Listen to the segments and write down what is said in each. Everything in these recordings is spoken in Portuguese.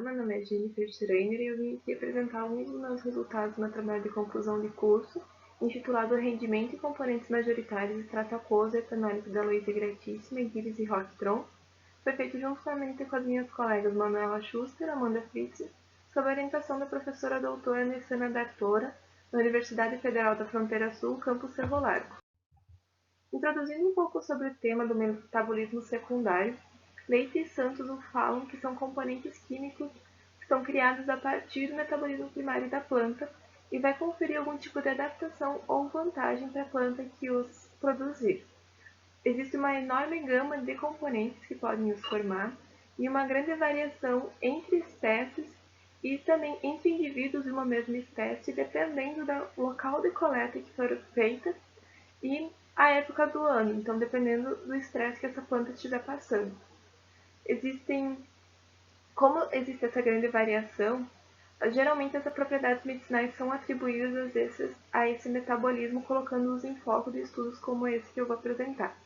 meu nome é Jennifer Schreiner e eu vim aqui apresentar alguns dos meus resultados no trabalho de conclusão de curso, intitulado Rendimento e Componentes Majoritários de Extrato Aquoso e Etanólico da Luiza Gratissima, Gibbs e Roquetron. Foi feito juntamente com as minhas colegas Manuela Schuster e Amanda Fritz, sob a orientação da professora doutora Nessana Dartora, da Universidade Federal da Fronteira Sul, campus Cerro Largo. Introduzindo um pouco sobre o tema do metabolismo secundário, Leite e Santos falam que são componentes químicos que são criados a partir do metabolismo primário da planta e vai conferir algum tipo de adaptação ou vantagem para a planta que os produzir. Existe uma enorme gama de componentes que podem os formar e uma grande variação entre espécies e também entre indivíduos de uma mesma espécie, dependendo do local de coleta que for feita e a época do ano, então dependendo do estresse que essa planta estiver passando. Como existe essa grande variação, geralmente essas propriedades medicinais são atribuídas a esse metabolismo, colocando-os em foco de estudos como esse que eu vou apresentar.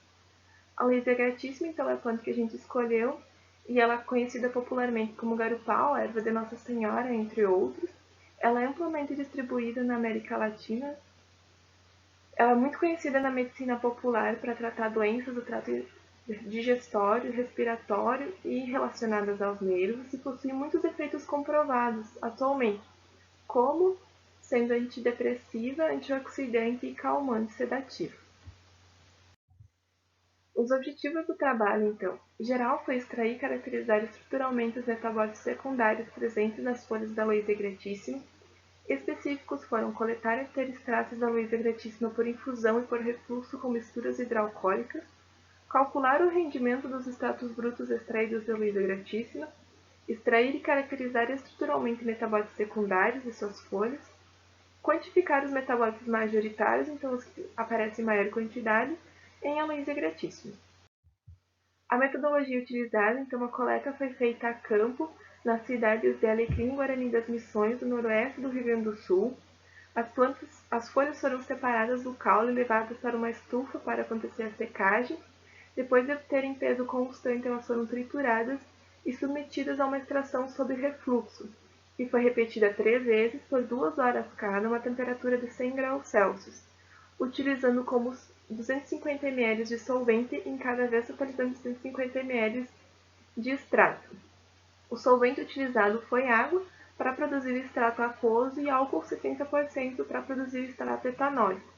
A Luiza Gratissima, então, é a planta que a gente escolheu, e ela é conhecida popularmente como garupau, erva de Nossa Senhora, entre outros. Ela é amplamente distribuída na América Latina. Ela é muito conhecida na medicina popular para tratar doenças do trato digestório, respiratório e relacionadas aos nervos, e possui muitos efeitos comprovados atualmente, como sendo antidepressiva, antioxidante e calmante sedativo. Os objetivos do trabalho, então, geral foi extrair e caracterizar estruturalmente os metabólitos secundários presentes nas folhas da Luiza Gratissima. Específicos foram coletar e ter extratos da Luiza Gratissima por infusão e por refluxo com misturas hidroalcoólicas, calcular o rendimento dos extratos brutos extraídos da Luiza Gratissima, extrair e caracterizar estruturalmente metabólitos secundários de suas folhas, quantificar os metabólitos majoritários, então os que aparecem em maior quantidade, em a Luiza Gratissima. A metodologia utilizada, então, a coleta foi feita a campo nas cidades de Alecrim e Guarani das Missões, do noroeste do Rio Grande do Sul. As folhas foram separadas do caule e levadas para uma estufa para acontecer a secagem. Depois de obterem peso constante, elas foram trituradas e submetidas a uma extração sob refluxo, que foi repetida 3 vezes por 2 horas cada, a uma temperatura de 100 graus Celsius, utilizando como 250 ml de solvente em cada vez, totalizando 250 ml de extrato. O solvente utilizado foi água para produzir o extrato aquoso e álcool 70% para produzir o extrato etanólico.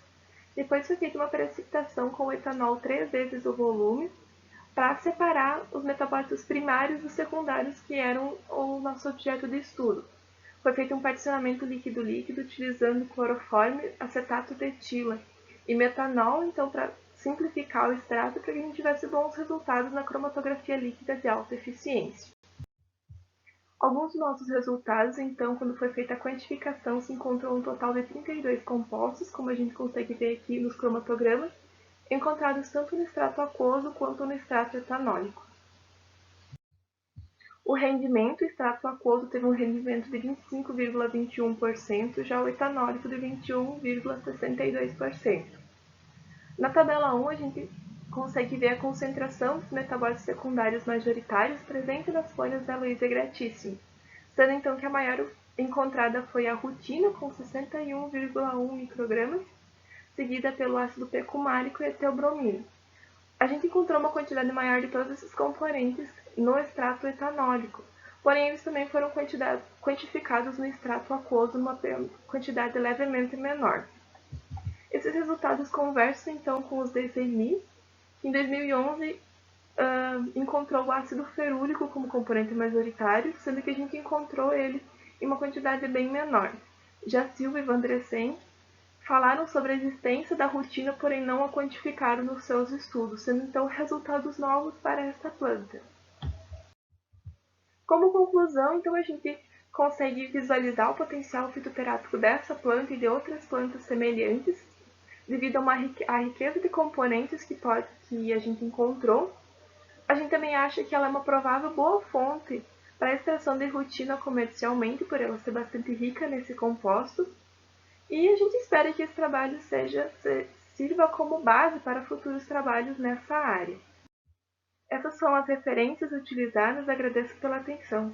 Depois foi feita uma precipitação com o etanol 3 vezes o volume para separar os metabólitos primários dos secundários, que eram o nosso objeto de estudo. Foi feito um particionamento líquido-líquido utilizando cloroforme, acetato de etila e metanol, então, para simplificar o extrato para que a gente tivesse bons resultados na cromatografia líquida de alta eficiência. Alguns dos nossos resultados, então, quando foi feita a quantificação, se encontrou um total de 32 compostos, como a gente consegue ver aqui nos cromatogramas, encontrados tanto no extrato aquoso quanto no extrato etanólico. O rendimento, o extrato aquoso teve um rendimento de 25,21%, já o etanólico de 21,62%. Na tabela 1, a gente consegue ver a concentração dos metabólitos secundários majoritários presente nas folhas da Luiza Gratissima, sendo então que a maior encontrada foi a rutina, com 61,1 microgramas, seguida pelo ácido percumárico e eteobromina. A gente encontrou uma quantidade maior de todos esses componentes no extrato etanólico, porém eles também foram quantificados no extrato aquoso numa quantidade levemente menor. Esses resultados conversam então com os de Zemi, que em 2011 encontrou o ácido ferúrico como componente majoritário, sendo que a gente encontrou ele em uma quantidade bem menor. Já Silva e Vandresen falaram sobre a existência da rutina, porém não a quantificaram nos seus estudos, sendo então resultados novos para esta planta. Como conclusão, então, a gente consegue visualizar o potencial fitoterápico dessa planta e de outras plantas semelhantes, devido à riqueza de componentes que a gente encontrou. A gente também acha que ela é uma provável boa fonte para a extração de rutina comercialmente, por ela ser bastante rica nesse composto. E a gente espera que esse trabalho sirva como base para futuros trabalhos nessa área. Essas são as referências utilizadas. Agradeço pela atenção.